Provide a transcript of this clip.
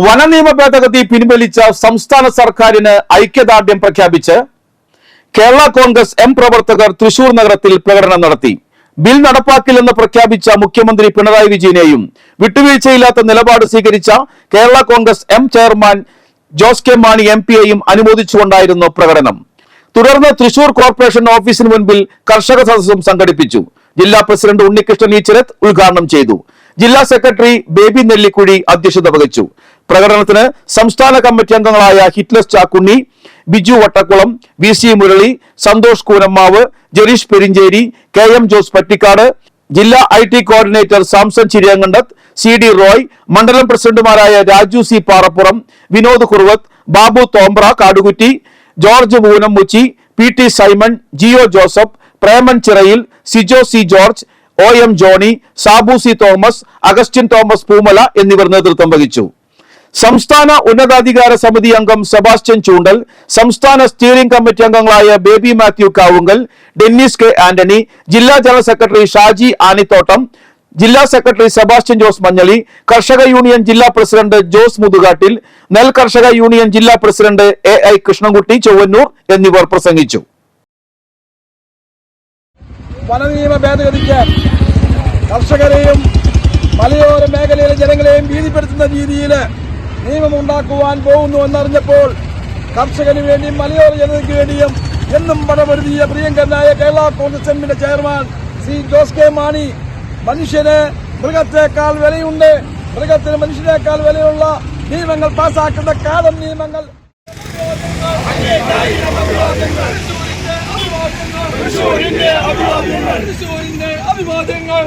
വനനിയമ ഭേദഗതി പിൻവലിച്ച സംസ്ഥാന സർക്കാരിന് ഐക്യദാർഢ്യം പ്രഖ്യാപിച്ച് കേരള കോൺഗ്രസ് എം പ്രവർത്തകർ തൃശൂർ നഗരത്തിൽ പ്രകടനം നടത്തി. ബിൽ നടപ്പാക്കില്ലെന്ന് പ്രഖ്യാപിച്ച മുഖ്യമന്ത്രി പിണറായി വിജയനെയും വിട്ടുവീഴ്ചയില്ലാത്ത നിലപാട് സ്വീകരിച്ച Kerala Congress M chairman Jose K Mani എംപിയെയും അനുമോദിച്ചുകൊണ്ടായിരുന്നു പ്രകടനം. തുടർന്ന് തൃശൂർ കോർപ്പറേഷൻ ഓഫീസിന് മുൻപിൽ കർഷക സദസ്സും സംഘടിപ്പിച്ചു. ജില്ലാ പ്രസിഡന്റ് ഉണ്ണികൃഷ്ണൻ ഈച്ചരത്ത് ഉദ്ഘാടനം ചെയ്തു. ജില്ലാ സെക്രട്ടറി ബേബി നെല്ലിക്കുഴി അധ്യക്ഷത വഹിച്ചു. പ്രകടനത്തിന് സംസ്ഥാന കമ്മിറ്റി അംഗങ്ങളായ Hitlas Chakkunni, Biju Vattakkulam, V C Murali, Santhosh Koonammavu, Jereesh Perinchery, K M Jose Pattikkad, ജില്ലാ IT coordinator Samson Chiriyankandath, CD Roy, മണ്ഡലം പ്രസിഡന്റുമാരായ Raju C Parappuram, Vinod Kuruvath, Babu Thombra Kadukutty, George Moonammuchi, PT Simon, Jio Joseph, Preman Chirayil, Sijo C George, OM Johny, Sabu C Thomas, Augustine Thomas Poomala എന്നിവർ നേതൃത്വം വഹിച്ചു. സംസ്ഥാന ഉന്നതാധികാര സമിതി അംഗം സെബാസ്റ്റ്യൻ ചൂണ്ടൽ, സംസ്ഥാന സ്റ്റിയറിംഗ് കമ്മിറ്റി അംഗങ്ങളായ ബേബി മാത്യു കാവുങ്കൽ, ഡെന്നിസ് കെ ആന്റണി, ജില്ലാ ജനറൽ സെക്രട്ടറി ഷാജി ആനിത്തോട്ടം, ജില്ലാ സെക്രട്ടറി സെബാസ്റ്റ്യൻ ജോസ് മഞ്ഞളി, കർഷക യൂണിയൻ ജില്ലാ പ്രസിഡന്റ് ജോസ് മുതുകാട്ടിൽ, നെൽ കർഷക യൂണിയൻ ജില്ലാ പ്രസിഡന്റ് AI കൃഷ്ണൻകുട്ടി ചൊവ്വന്നൂർ എന്നിവർ പ്രസംഗിച്ചു. വനനിയമ ഭേദഗതിക്ക് കർഷകരെയും മലയോര മേഖലയിലെ ജനങ്ങളെയും ഭീതിപ്പെടുത്തുന്ന രീതിയിൽ നിയമമുണ്ടാക്കുവാൻ പോകുന്നു എന്നറിഞ്ഞപ്പോൾ കർഷകന് വേണ്ടിയും മലയോര ജനതയ്ക്ക് വേണ്ടിയും എന്നും പടപൊരുതിയ പ്രിയങ്കരനായ കേരള കോൺഗ്രസ് എമ്മിന്റെ ചെയർമാൻ ശ്രീ ജോസ് കെ മാണി മനുഷ്യന് മൃഗത്തെക്കാൾ വിലയുണ്ട്, മൃഗത്തിന് മനുഷ്യനേക്കാൾ വിലയുള്ള നിയമങ്ങൾ പാസാക്കുന്ന കാലം നിയമങ്ങൾ അഭിവാദ്യങ്ങൾ